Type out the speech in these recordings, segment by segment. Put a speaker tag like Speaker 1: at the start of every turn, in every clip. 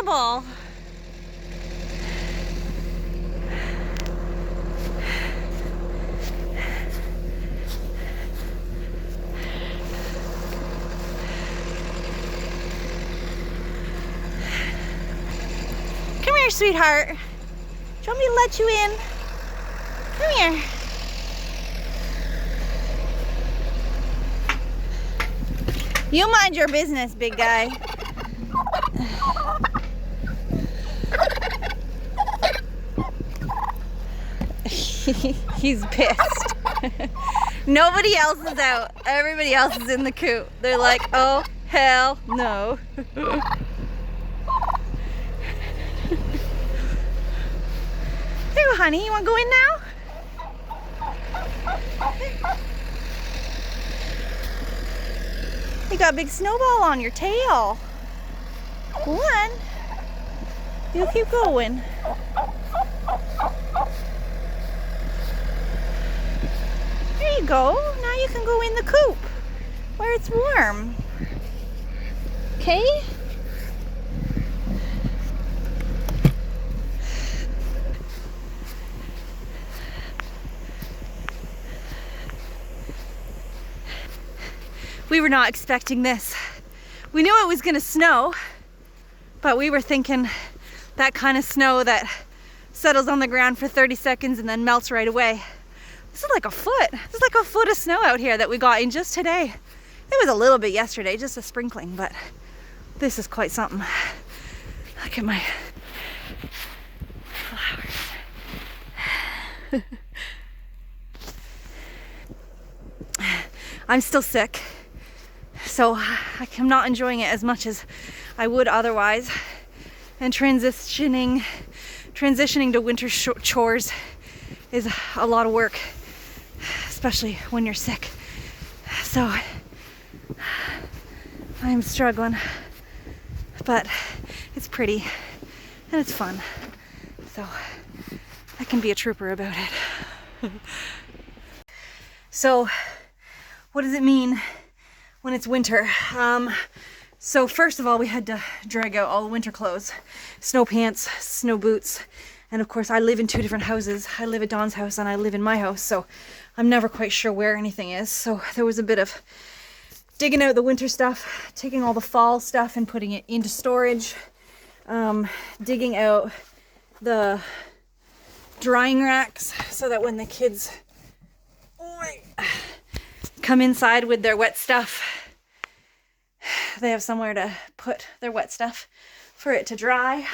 Speaker 1: unbelievable. Come here, sweetheart. Do you want me to let you in? Come here. You mind your business, big guy. He's pissed. Nobody else is out. Everybody else is in the coop. They're like, oh, hell no. There you go, honey. You want to go in now? You got a big snowball on your tail. Go on. You keep going. There you go. Now you can go in the coop where it's warm. Okay? We were not expecting this. We knew it was going to snow, but we were thinking that kind of snow that settles on the ground for 30 seconds and then melts right away. This is like a foot. This is like a foot of snow out here that we got in just today. It was a little bit yesterday, just a sprinkling, but this is quite something. Look at my flowers. I'm still sick, so I'm not enjoying it as much as I would otherwise. And transitioning to winter chores is a lot of work, especially when you're sick. So I'm struggling, but it's pretty and it's fun. So I can be a trooper about it. So what does it mean when it's winter? So first of all, we had to drag out all the winter clothes, snow pants, snow boots, and of course I live in two different houses. I live at Dawn's house and I live in my house, so I'm never quite sure where anything is. So there was a bit of digging out the winter stuff, taking all the fall stuff and putting it into storage, digging out the drying racks so that when the kids come inside with their wet stuff, they have somewhere to put their wet stuff for it to dry.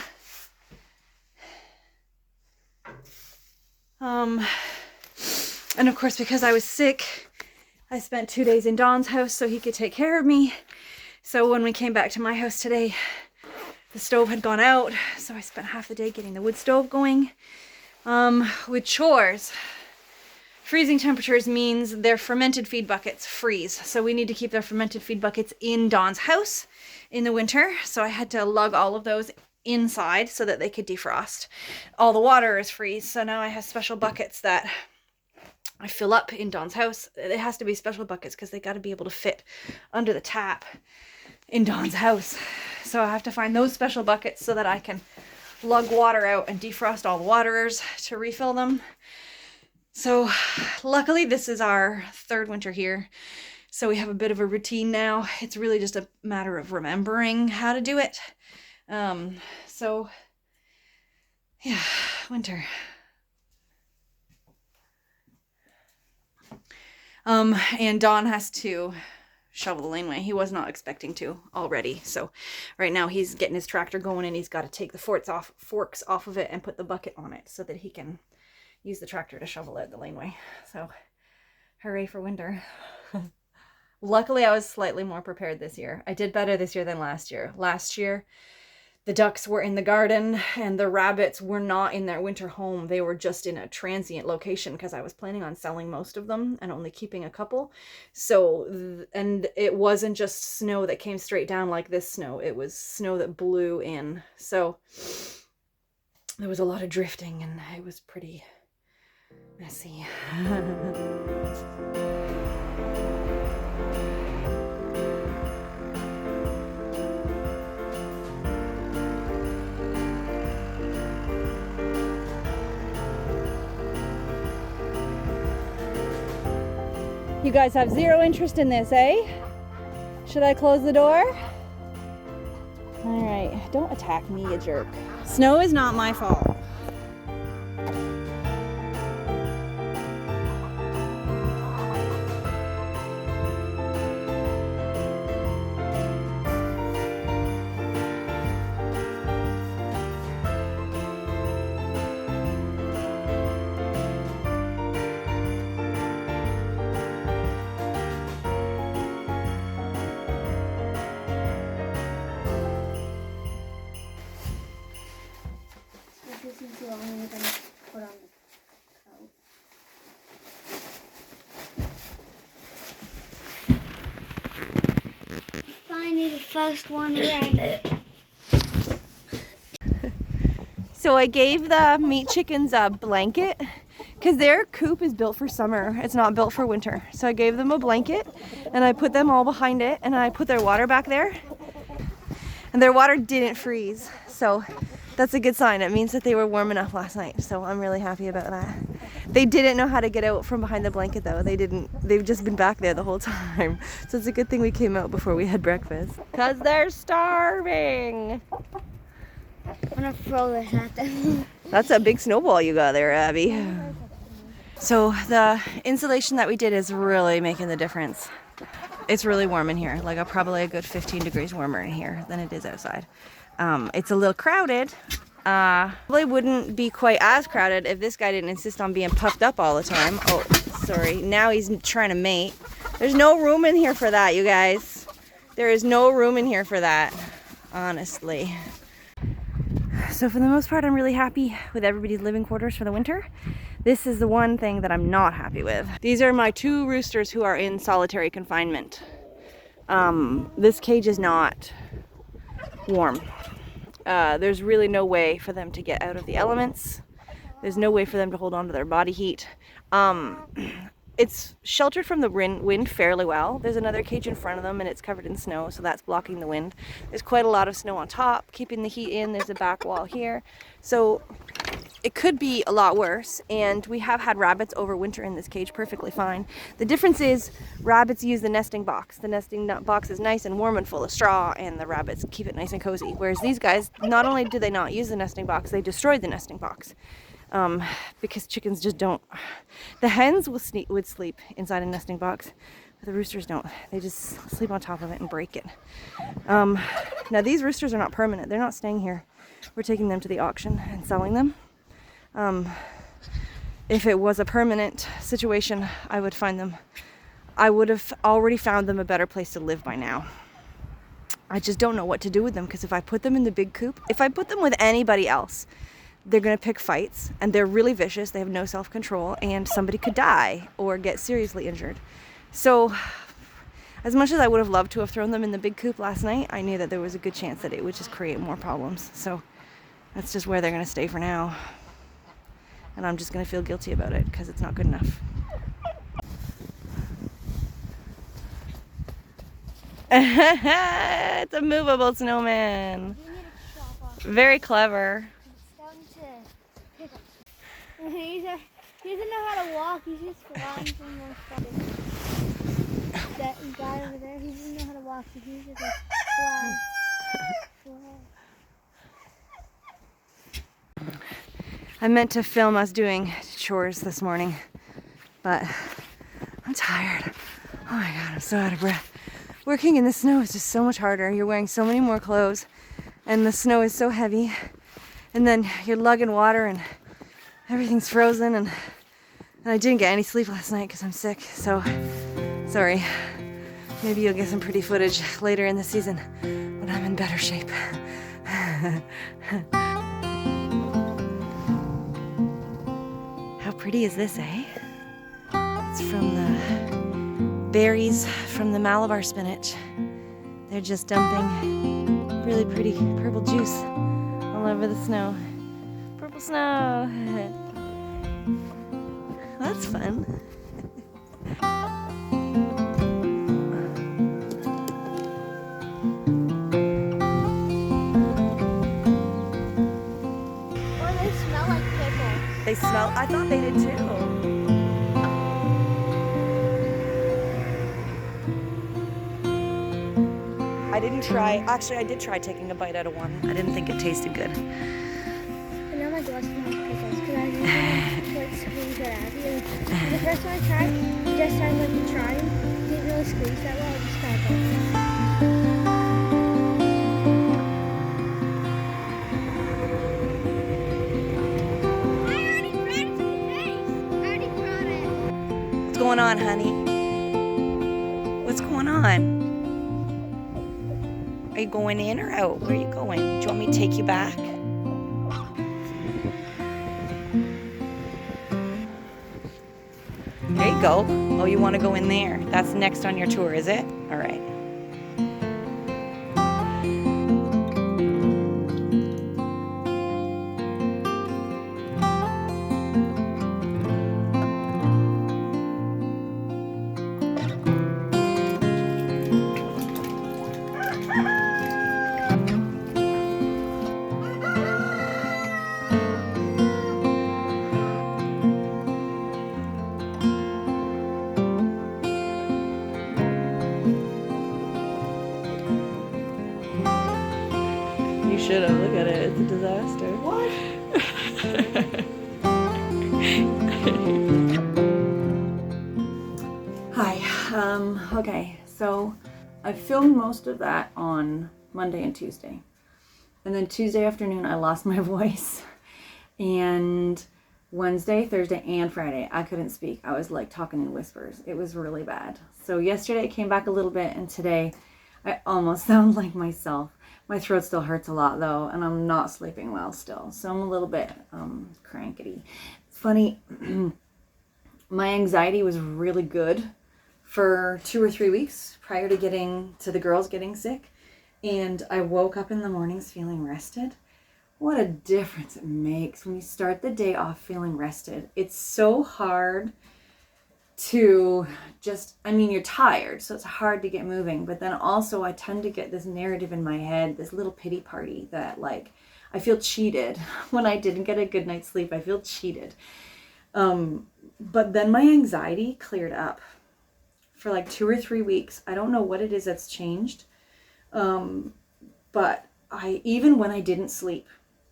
Speaker 1: And of course, because I was sick, I spent 2 days in Dawn's house so he could take care of me. So when we came back to my house today, the stove had gone out, so I spent half the day getting the wood stove going. With chores, freezing temperatures means their fermented feed buckets freeze. So we need to keep their fermented feed buckets in Dawn's house in the winter. So I had to lug all of those inside so that they could defrost. All the water is freeze. So now I have special buckets that I fill up in Dawn's house. It has to be special buckets because they got to be able to fit under the tap in Dawn's house. So I have to find those special buckets so that I can lug water out and defrost all the waterers to refill them. So luckily this is our third winter here, so we have a bit of a routine now. It's really just a matter of remembering how to do it. So yeah, winter. And Dawn has to shovel the laneway. He was not expecting to already. So right now he's getting his tractor going and he's got to take the forks off of it and put the bucket on it so that he can use the tractor to shovel out the laneway. So hooray for winter. Luckily I was slightly more prepared this year. I did better this year than last year. Last year the ducks were in the garden and the rabbits were not in their winter home. They were just in a transient location because I was planning on selling most of them and only keeping a couple. So, and it wasn't just snow that came straight down like this snow. It was snow that blew in. So there was a lot of drifting and it was pretty messy. You guys have zero interest in this, eh? Should I close the door? All right, don't attack me, you jerk. Snow is not my fault.
Speaker 2: This is the only one to put on the coat. Finally, the first one around.
Speaker 1: So I gave the meat chickens a blanket because their coop is built for summer. It's not built for winter. So I gave them a blanket and I put them all behind it and I put their water back there. And their water didn't freeze. So that's a good sign. It means that they were warm enough last night. So I'm really happy about that. They didn't know how to get out from behind the blanket though. They've just been back there the whole time. So it's a good thing we came out before we had breakfast. Because they're starving.
Speaker 2: I'm gonna throw this at them.
Speaker 1: That's a big snowball you got there, Abby. So the insulation that we did is really making the difference. It's really warm in here, like probably a good 15 degrees warmer in here than it is outside. It's a little crowded. Probably wouldn't be quite as crowded if this guy didn't insist on being puffed up all the time. Oh, sorry. Now he's trying to mate. There's no room in here for that, you guys. There is no room in here for that, honestly. So for the most part, I'm really happy with everybody's living quarters for the winter. This is the one thing that I'm not happy with. These are my 2 roosters who are in solitary confinement. This cage is not warm. There's really no way for them to get out of the elements. There's no way for them to hold on to their body heat. It's sheltered from the wind fairly well. There's another cage in front of them and it's covered in snow, so that's blocking the wind. There's quite a lot of snow on top, keeping the heat in. There's a back wall here. So it could be a lot worse, and we have had rabbits overwinter in this cage perfectly fine. The difference is rabbits use the nesting box. The nesting box is nice and warm and full of straw, and the rabbits keep it nice and cozy. Whereas these guys, not only do they not use the nesting box, they destroyed the nesting box. Because chickens just don't. The hens would sleep inside a nesting box, but the roosters don't. They just sleep on top of it and break it. Now these roosters are not permanent. They're not staying here. We're taking them to the auction and selling them. If it was a permanent situation, I would have already found them a better place to live by now. I just don't know what to do with them, because if I put them in the big coop, if I put them with anybody else, they're going to pick fights, and they're really vicious. They have no self-control, and somebody could die or get seriously injured. So as much as I would have loved to have thrown them in the big coop last night, I knew that there was a good chance that it would just create more problems. So that's just where they're going to stay for now. And I'm just going to feel guilty about it because it's not good enough. It's a movable snowman. Very clever.
Speaker 2: He doesn't know how to walk. He's just flying from the stuff. That guy over there, he doesn't know how to walk. So he's just like flying.
Speaker 1: I meant to film us doing chores this morning, but I'm tired. Oh my God, I'm so out of breath. Working in the snow is just so much harder. You're wearing so many more clothes, and the snow is so heavy. And then you're lugging water, and everything's frozen, and I didn't get any sleep last night because I'm sick, so sorry. Maybe you'll get some pretty footage later in the season when I'm in better shape. How pretty is this, eh? It's from the berries from the Malabar spinach. They're just dumping really pretty purple juice all over the snow. Purple snow. That's fun.
Speaker 2: Or they smell like pickles.
Speaker 1: They smell, I thought they did too. I didn't try. Actually, I did try taking a bite out of one. I didn't think it tasted good.
Speaker 2: And now my gloves smell like pickles because I was using like squeeze it out of you. The first one I tried, just started like trying. Didn't really squeeze that well. I just got it.
Speaker 1: What's going on, honey? What's going on? Are you going in or out? Where are you going? Do you want me to take you back? There you go. Oh, you want to go in there? That's next on your tour, is it? All right. You should have. Look at it. It's a disaster. What? Hi. Okay. So I filmed most of that on Monday and Tuesday. And then Tuesday afternoon, I lost my voice. And Wednesday, Thursday, and Friday, I couldn't speak. I was like talking in whispers. It was really bad. So yesterday it came back a little bit, and today I almost sound like myself. My throat still hurts a lot though, and I'm not sleeping well still. So I'm a little bit crankety. It's funny, my anxiety was really good for 2 or 3 weeks prior to getting to the girls getting sick. And I woke up in the mornings feeling rested. What a difference it makes when you start the day off feeling rested. It's so hard to just, I mean, you're tired, so it's hard to get moving. But then also I tend to get this narrative in my head, this little pity party that like, I feel cheated when I didn't get a good night's sleep. I feel cheated. But then my anxiety cleared up for like 2 or 3 weeks. I don't know what it is that's changed. But even when I didn't sleep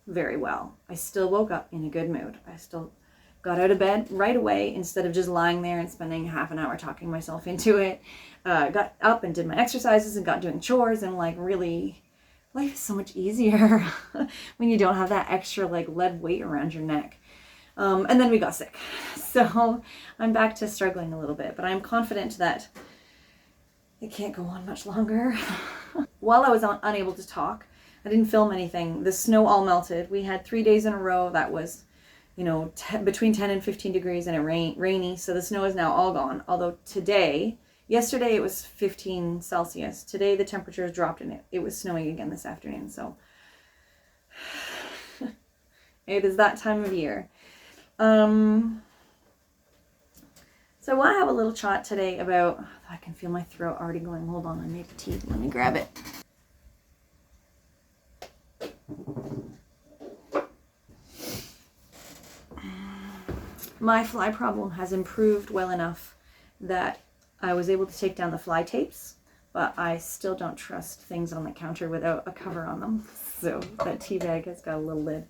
Speaker 1: very well, I still woke up in a good mood. I still got out of bed right away instead of just lying there and spending half an hour talking myself into it. Got up and did my exercises and got doing chores, and like really, life is so much easier when you don't have that extra like lead weight around your neck. And then we got sick. So I'm back to struggling a little bit, but I'm confident that it can't go on much longer. While I was unable to talk, I didn't film anything. The snow all melted. We had 3 days in a row that was, you know, between 10 and 15 degrees, and it rainy. So the snow is now all gone. Although yesterday it was 15 Celsius. Today the temperature has dropped, and it was snowing again this afternoon. So it is that time of year. So I want to have a little chat today about, I can feel my throat already going. Hold on, I made a tea. Let me grab it. My fly problem has improved well enough that I was able to take down the fly tapes, but I still don't trust things on the counter without a cover on them. So that tea bag has got a little lid.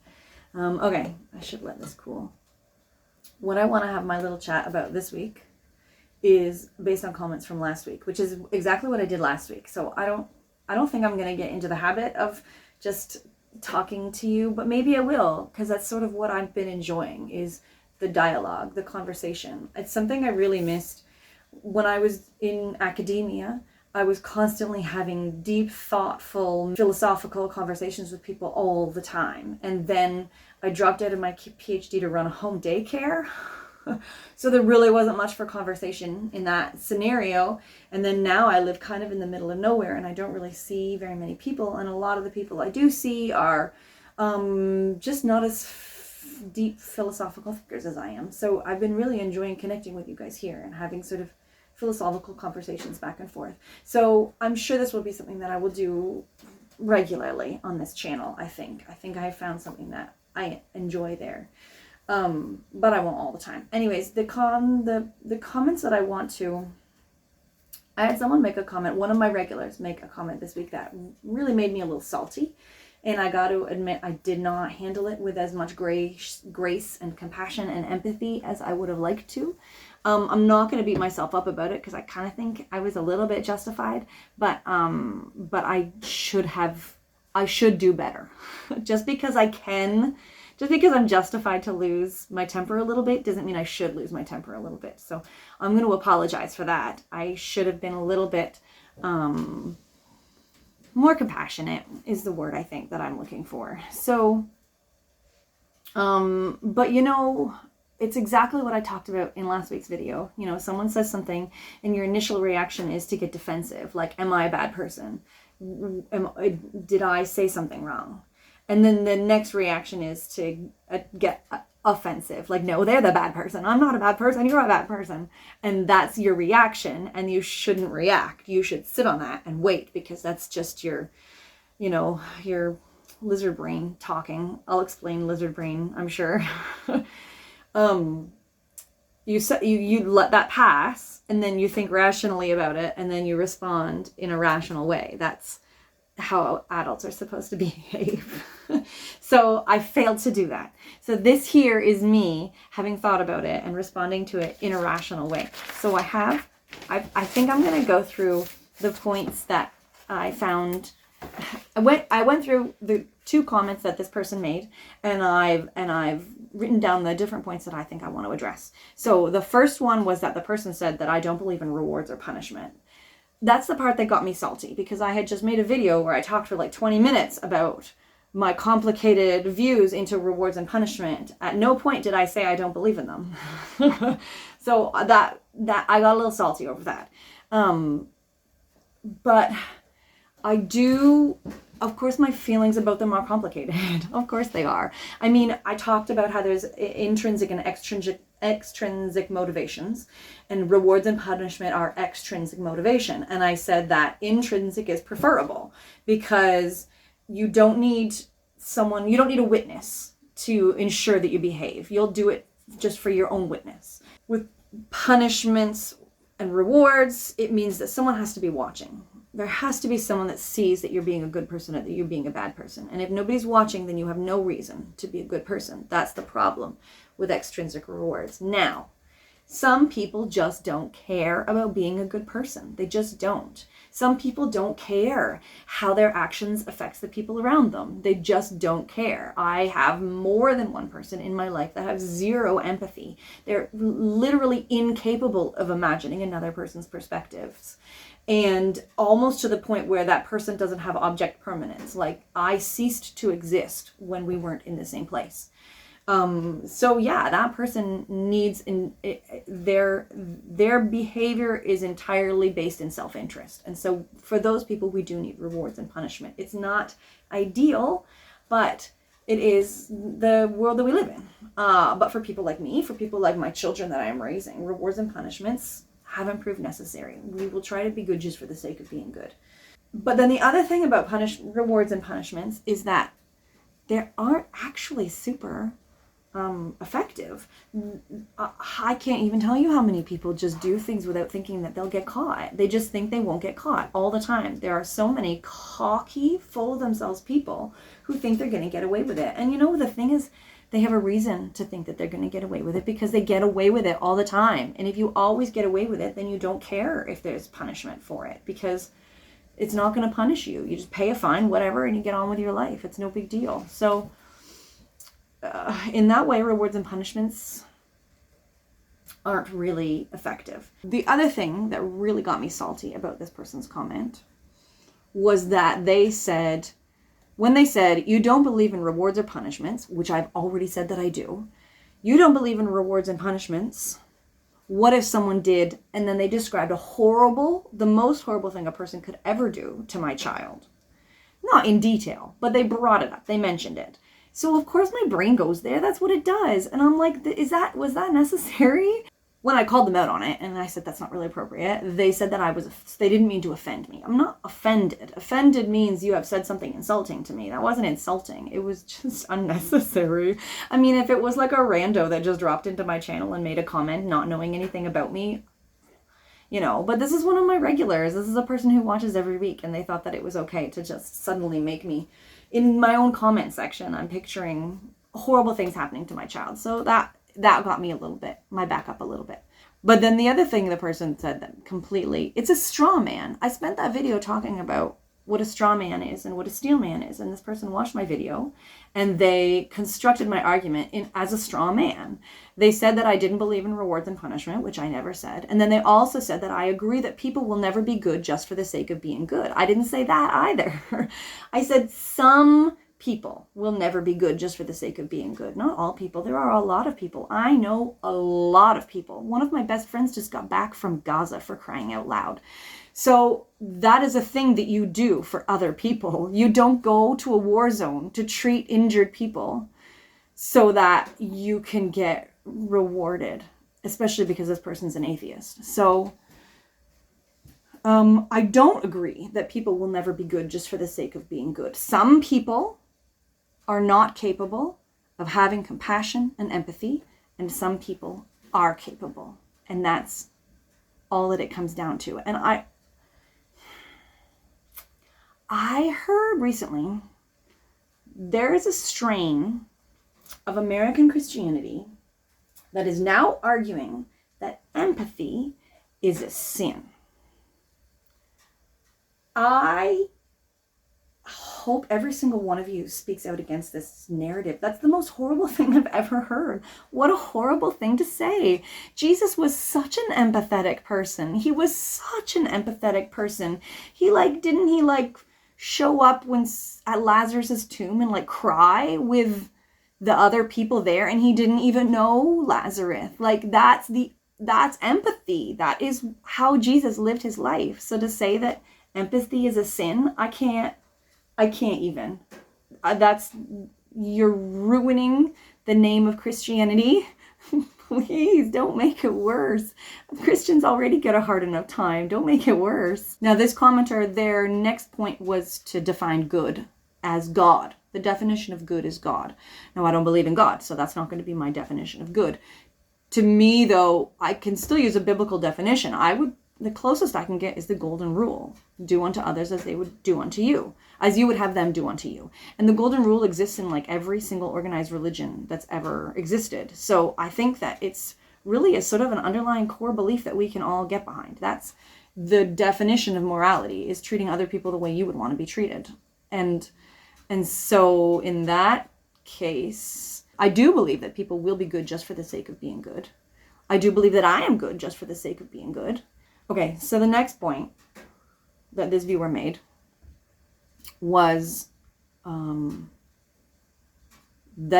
Speaker 1: Okay, I should let this cool. What I want to have my little chat about this week is based on comments from last week, which is exactly what I did last week. So I don't think I'm going to get into the habit of just talking to you, but maybe I will, because that's sort of what I've been enjoying, is the dialogue, the conversation. It's something I really missed when I was in academia. I was constantly having deep, thoughtful, philosophical conversations with people all the time. And then I dropped out of my PhD to run a home daycare. So there really wasn't much for conversation in that scenario. And then now I live kind of in the middle of nowhere, and I don't really see very many people. And a lot of the people I do see are just not as deep philosophical thinkers as I am. So I've been really enjoying connecting with you guys here and having sort of philosophical conversations back and forth. So I'm sure this will be something that I will do regularly on this channel. I think I have found something that I enjoy there. But I won't all the time. Anyways, the comments that I want to I had someone make a comment, one of my regulars make a comment this week that really made me a little salty. And I got to admit, I did not handle it with as much grace and compassion and empathy as I would have liked to. I'm not going to beat myself up about it because I kind of think I was a little bit justified, but I should do better. Just because I'm justified to lose my temper a little bit doesn't mean I should lose my temper a little bit. So I'm going to apologize for that. I should have been a little bit more compassionate is the word I think that I'm looking for. So, but you know, it's exactly what I talked about in last week's video. You know, someone says something and your initial reaction is to get defensive. Like, am I a bad person? Did I say something wrong? And then the next reaction is to get offensive. Like, no, they're the bad person. I'm not a bad person. You're a bad person. And that's your reaction. And you shouldn't react. You should sit on that and wait, because that's just your, you know, your lizard brain talking. I'll explain lizard brain, I'm sure. You let that pass, and then you think rationally about it, and then you respond in a rational way. That's how adults are supposed to behave. So I failed to do that. So this here is me having thought about it and responding to it in a rational way. So I think I'm going to go through the points that I found. I went through the 2 comments that this person made, and I've written down the different points that I think I want to address. So the first one was that the person said that I don't believe in rewards or punishment. That's the part that got me salty, because I had just made a video where I talked for like 20 minutes about my complicated views into rewards and punishment. At no point did I say I don't believe in them. So that I got a little salty over that. But I do, of course, my feelings about them are complicated. Of course they are. I mean, I talked about how there's intrinsic and extrinsic motivations, and rewards and punishment are extrinsic motivation. And I said that intrinsic is preferable because you don't need a witness to ensure that you behave. You'll do it just for your own witness. With punishments and rewards, it means that someone has to be watching. There has to be someone that sees that you're being a good person or that you're being a bad person. And if nobody's watching, then you have no reason to be a good person. That's the problem with extrinsic rewards. Now, some people just don't care about being a good person. They just don't. Some people don't care how their actions affects the people around them. They just don't care. I have more than one person in my life that have zero empathy. They're literally incapable of imagining another person's perspectives. And almost to the point where that person doesn't have object permanence. Like, I ceased to exist when we weren't in the same place. So yeah, that person needs their behavior is entirely based in self-interest. And so for those people, we do need rewards and punishment. It's not ideal, but it is the world that we live in. But for people like me, for people like my children that I am raising, rewards and punishments haven't proved necessary. We will try to be good just for the sake of being good. But then the other thing about rewards and punishments is that they aren't actually super effective. I can't even tell you how many people just do things without thinking that they'll get caught. They just think they won't get caught all the time. There are so many cocky, full of themselves people who think they're going to get away with it. And you know, the thing is, they have a reason to think that they're going to get away with it because they get away with it all the time. And if you always get away with it, then you don't care if there's punishment for it, because it's not going to punish you. You just pay a fine, whatever, and you get on with your life. It's no big deal. So in that way, rewards and punishments aren't really effective. The other thing that really got me salty about this person's comment was that when they said, you don't believe in rewards or punishments, which I've already said that I do, you don't believe in rewards and punishments, what if someone did, and then they described the most horrible thing a person could ever do to my child. Not in detail, but they brought it up, they mentioned it. So of course my brain goes there. That's what it does. And I'm like, was that necessary? When I called them out on it and I said that's not really appropriate, they said that they didn't mean to offend me. I'm not offended. Offended means you have said something insulting to me. That wasn't insulting. It was just unnecessary. I mean, if it was like a rando that just dropped into my channel and made a comment not knowing anything about me, But this is one of my regulars. This is a person who watches every week, and they thought that it was okay to just suddenly make me, in my own comment section, I'm picturing horrible things happening to my child. So that got me my back up a little bit. But then the other thing the person said that completely, it's a straw man. I spent that video talking about what a straw man is and what a steel man is. And this person watched my video and they constructed my argument as a straw man. They said that I didn't believe in rewards and punishment, which I never said. And then they also said that I agree that people will never be good just for the sake of being good. I didn't say that either. I said some people will never be good just for the sake of being good. Not all people. There are a lot of people. I know a lot of people. One of my best friends just got back from Gaza, for crying out loud. So that is a thing that you do for other people. You don't go to a war zone to treat injured people so that you can get rewarded, especially because this person's an atheist. So I don't agree that people will never be good just for the sake of being good. Some people are not capable of having compassion and empathy, and some people are capable. And that's all that it comes down to. And I heard recently there is a strain of American Christianity that is now arguing that empathy is a sin. I hope every single one of you speaks out against this narrative. That's the most horrible thing I've ever heard. What a horrible thing to say. Jesus was such an empathetic person. He was such an empathetic person. Didn't he show up at Lazarus's tomb and cry with the other people there, and he didn't even know Lazarus. That's empathy. That is how Jesus lived his life. So to say that empathy is a sin, I can't even. You're ruining the name of Christianity. Please don't make it worse. Christians already get a hard enough time. Don't make it worse. Now, this commenter, their next point was to define good as God. The definition of good is God. Now, I don't believe in God, so that's not going to be my definition of good. To me, though, I can still use a biblical definition. The closest I can get is the golden rule. Do unto others as they would do unto you, as you would have them do unto you. And the golden rule exists in every single organized religion that's ever existed. So I think that it's really a sort of an underlying core belief that we can all get behind. That's the definition of morality, is treating other people the way you would want to be treated. And so in that case, I do believe that people will be good just for the sake of being good. I do believe that I am good just for the sake of being good. Okay, so the next point that this viewer made was that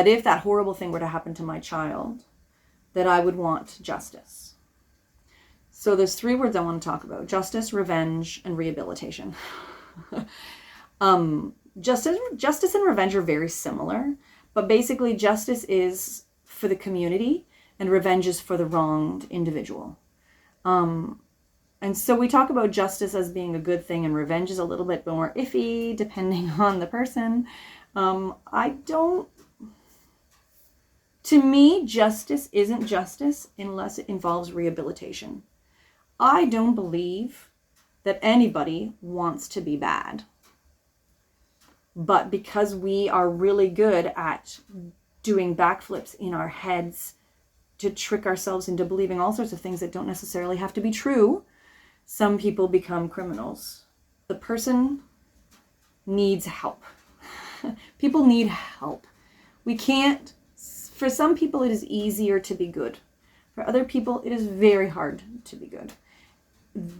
Speaker 1: if that horrible thing were to happen to my child, that I would want justice. So there's 3 words I want to talk about: justice, revenge, and rehabilitation. Justice and revenge are very similar, but basically justice is for the community and revenge is for the wronged individual. And so we talk about justice as being a good thing, and revenge is a little bit more iffy depending on the person. To me, justice isn't justice unless it involves rehabilitation. I don't believe that anybody wants to be bad. But because we are really good at doing backflips in our heads to trick ourselves into believing all sorts of things that don't necessarily have to be true, some people become criminals. The person needs help. People need help. For some people it is easier to be good. For other people it is very hard to be good.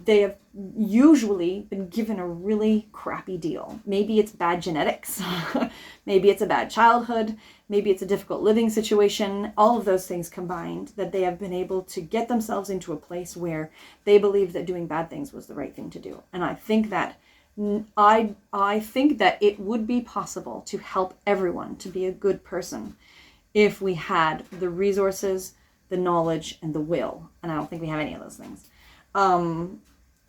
Speaker 1: They have usually been given a really crappy deal. Maybe it's bad genetics. Maybe it's a bad childhood. Maybe it's a difficult living situation. All of those things combined, that they have been able to get themselves into a place where they believe that doing bad things was the right thing to do. And I think that it would be possible to help everyone to be a good person if we had the resources, the knowledge, and the will. And I don't think we have any of those things.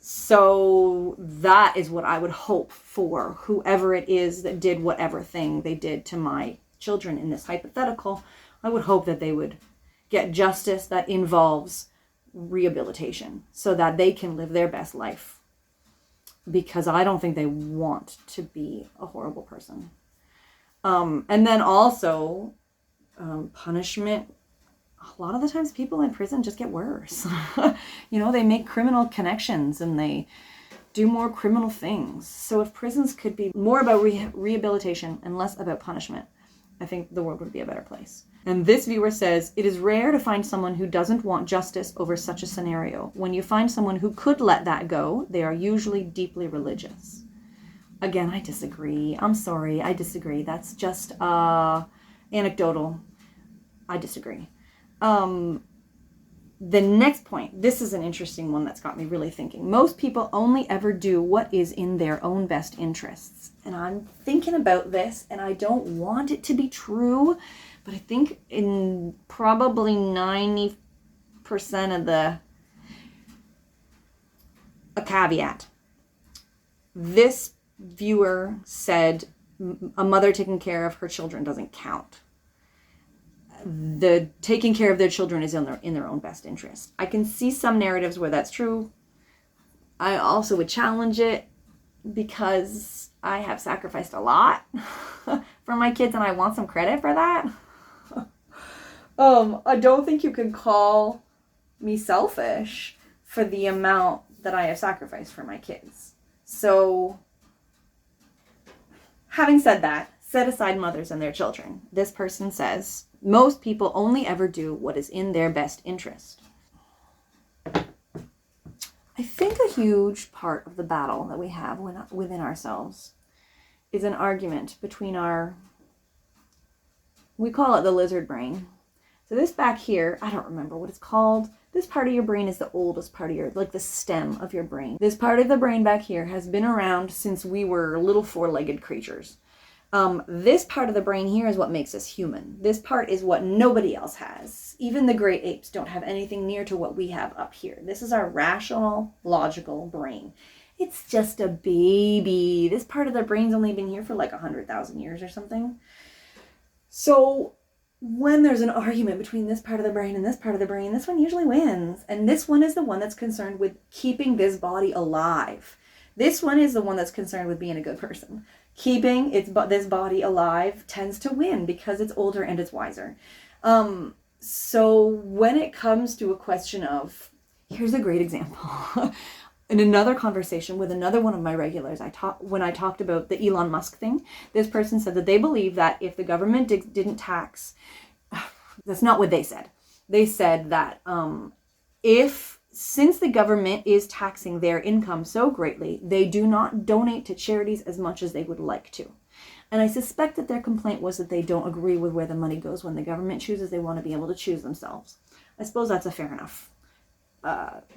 Speaker 1: So that is what I would hope for whoever it is that did whatever thing they did to my children in this hypothetical. I would hope that they would get justice that involves rehabilitation so that they can live their best life. Because I don't think they want to be a horrible person. And then also, punishment. A lot of the times people in prison just get worse. They make criminal connections and they do more criminal things. So if prisons could be more about rehabilitation and less about punishment, I think the world would be a better place. And this viewer says, it is rare to find someone who doesn't want justice over such a scenario. When you find someone who could let that go, they are usually deeply religious. Again, I disagree. I'm sorry, I disagree. That's just anecdotal. I disagree. The next point, this is an interesting one that's got me really thinking. Most people only ever do what is in their own best interests. And I'm thinking about this, and I don't want it to be true, but I think in probably 90% of a caveat. This viewer said a mother taking care of her children doesn't count. The taking care of their children is in their own best interest. I can see some narratives where that's true. I also would challenge it because I have sacrificed a lot for my kids and I want some credit for that. I don't think you can call me selfish for the amount that I have sacrificed for my kids. So, having said that, set aside mothers and their children. This person says, most people only ever do what is in their best interest. I think a huge part of the battle that we have within ourselves is an argument between we call it the lizard brain. So this back here, I don't remember what it's called. This part of your brain is the oldest part of like the stem of your brain. This part of the brain back here has been around since we were little four-legged creatures. This part of the brain here is what makes us human. This part is what nobody else has. Even the great apes don't have anything near to what we have up here. This is our rational, logical brain. It's just a baby. This part of the brain's only been here for like 100,000 years or something. So when there's an argument between this part of the brain and this part of the brain, this one usually wins. And this one is the one that's concerned with keeping this body alive. This one is the one that's concerned with being a good person. Keeping this body alive tends to win because it's older and it's wiser. So when it comes to a question of, here's a great example. In another conversation with another one of my regulars, when I talked about the Elon Musk thing, this person said that they believe that if the government didn't tax, that's not what they said. They said that since the government is taxing their income so greatly, they do not donate to charities as much as they would like to. And I suspect that their complaint was that they don't agree with where the money goes. When the government chooses, they want to be able to choose themselves. I suppose that's a fair enough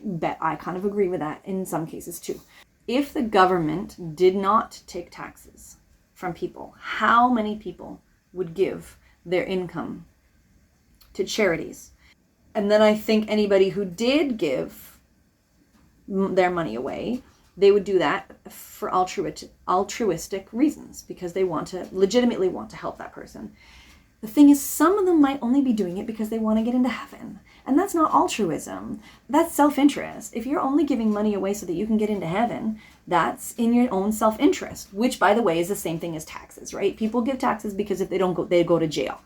Speaker 1: bet. I kind of agree with that in some cases too. If the government did not take taxes from people, how many people would give their income to charities? And then I think anybody who did give their money away, they would do that for altruistic reasons because they legitimately want to help that person. The thing is, some of them might only be doing it because they want to get into heaven. And that's not altruism. That's self-interest. If you're only giving money away so that you can get into heaven, that's in your own self-interest, which, by the way, is the same thing as taxes, right? People give taxes because if they don't go, they go to jail.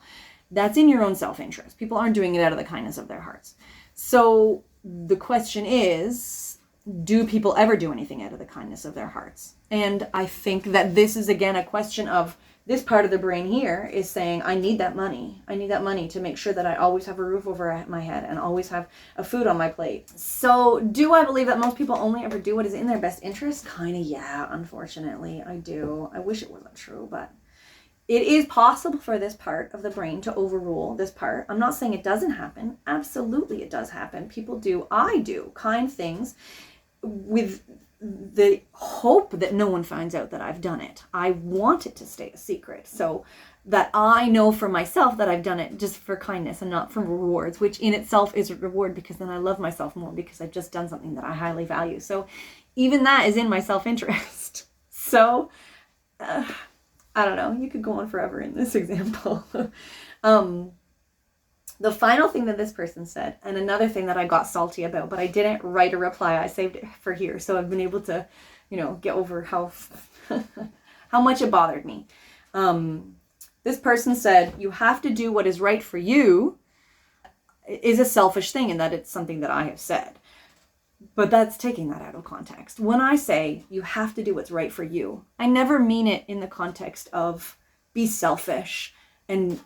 Speaker 1: That's in your own self-interest. People aren't doing it out of the kindness of their hearts. So the question is, do people ever do anything out of the kindness of their hearts? And I think that this is, again, a question of this part of the brain here is saying, I need that money. I need that money to make sure that I always have a roof over my head and always have a food on my plate. So do I believe that most people only ever do what is in their best interest? Kind of, yeah, unfortunately, I do. I wish it wasn't true, but it is possible for this part of the brain to overrule this part. I'm not saying it doesn't happen. Absolutely it does happen. People do. I do kind things with the hope that no one finds out that I've done it. I want it to stay a secret so that I know for myself that I've done it just for kindness and not for rewards, which in itself is a reward because then I love myself more because I've just done something that I highly value. So even that is in my self-interest. So I don't know. You could go on forever in this example. The final thing that this person said, and another thing that I got salty about, but I didn't write a reply. I saved it for here. So I've been able to, get over how how much it bothered me. This person said, you have to do what is right for you, is a selfish thing, and that it's something that I have said. But that's taking that out of context. When I say you have to do what's right for you, I never mean it in the context of be selfish and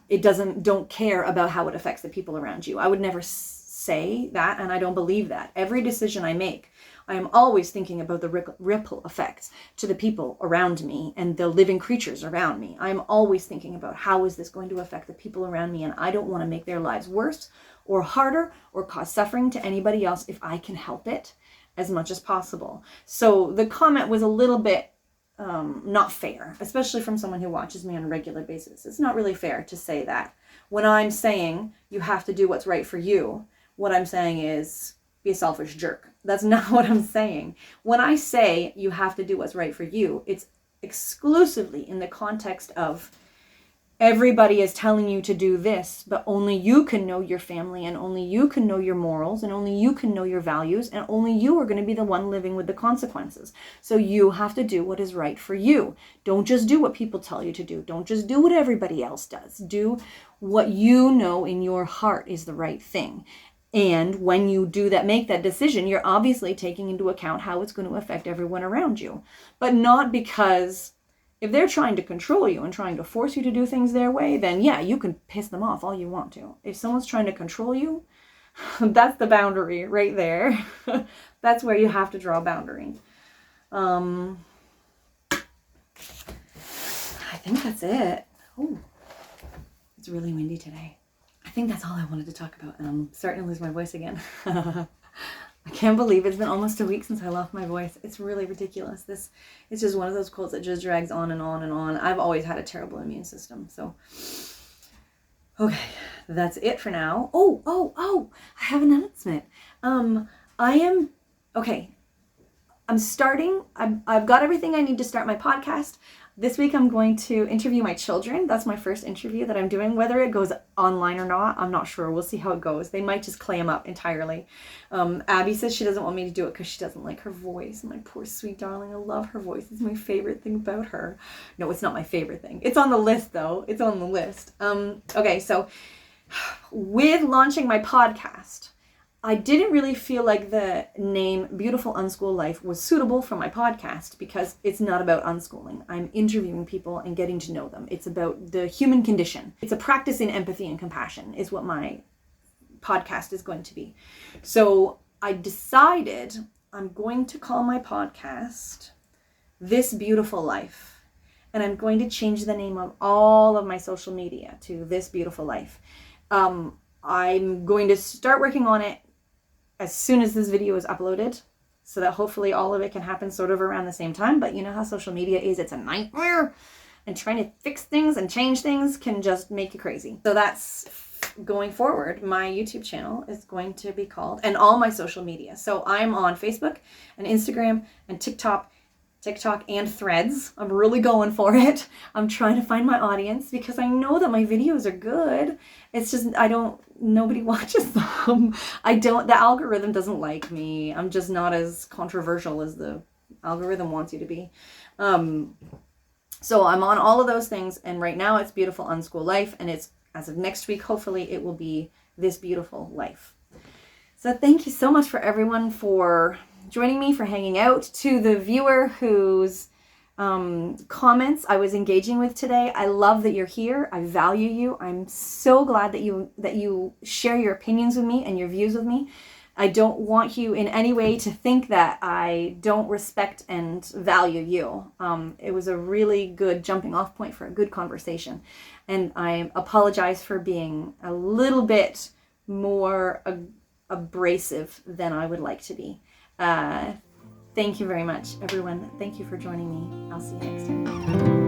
Speaker 1: don't care about how it affects the people around you. I would never say that, and I don't believe that. Every decision I make, I am always thinking about the ripple effects to the people around me and the living creatures around me. I'm always thinking about how is this going to affect the people around me, and I don't want to make their lives worse or harder or cause suffering to anybody else if I can help it as much as possible. So the comment was a little bit not fair, especially from someone who watches me on a regular basis. It's not really fair to say that. When I'm saying you have to do what's right for you, what I'm saying is be a selfish jerk. That's not what I'm saying. When I say you have to do what's right for you, it's exclusively in the context of everybody is telling you to do this, but only you can know your family, and only you can know your morals, and only you can know your values, and only you are going to be the one living with the consequences. So you have to do what is right for you. Don't just do what people tell you to do. Don't just do what everybody else does. Do what you know in your heart is the right thing. And when you do that, make that decision, you're obviously taking into account how it's going to affect everyone around you. But not because if they're trying to control you and trying to force you to do things their way, then yeah, you can piss them off all you want to. If someone's trying to control you, that's the boundary right there. That's where you have to draw a boundary. I think that's it. Oh, it's really windy today. I think that's all I wanted to talk about, and I'm starting to lose my voice again. I can't believe it's been almost a week since I lost my voice. It's really ridiculous. It's just one of those colds that just drags on and on and on. I've always had a terrible immune system. So, okay, that's it for now. Oh, I have an announcement. I've got everything I need to start my podcast. This week I'm going to interview my children. That's my first interview that I'm doing. Whether it goes online or not, I'm not sure. We'll see how it goes. They might just clam up entirely. Abby says she doesn't want me to do it because she doesn't like her voice. My poor sweet darling. I love her voice. It's my favorite thing about her. No, it's not my favorite thing. It's on the list though. It's on the list. Okay, so with launching my podcast, I didn't really feel like the name Beautiful Unschool Life was suitable for my podcast because it's not about unschooling. I'm interviewing people and getting to know them. It's about the human condition. It's a practice in empathy and compassion is what my podcast is going to be. So I decided I'm going to call my podcast This Beautiful Life. And I'm going to change the name of all of my social media to This Beautiful Life. I'm going to start working on it as soon as this video is uploaded so that hopefully all of it can happen sort of around the same time. But you know how social media is, it's a nightmare. And trying to fix things and change things can just make you crazy. So that's going forward. My YouTube channel is going to be called, and all my social media. So I'm on Facebook and Instagram and TikTok and Threads. I'm really going for it. I'm trying to find my audience because I know that my videos are good. It's just, nobody watches them. The algorithm doesn't like me. I'm just not as controversial as the algorithm wants you to be. So I'm on all of those things, and right now it's Beautiful Unschool Life, and it's, as of next week, hopefully it will be This Beautiful Life. So thank you so much for everyone for joining me, for hanging out. To the viewer whose comments I was engaging with today, I love that you're here. I value you. I'm so glad that you share your opinions with me and your views with me. I don't want you in any way to think that I don't respect and value you. It was a really good jumping off point for a good conversation. And I apologize for being a little bit more abrasive than I would like to be. Thank you very much, everyone. Thank you for joining me. I'll see you next time.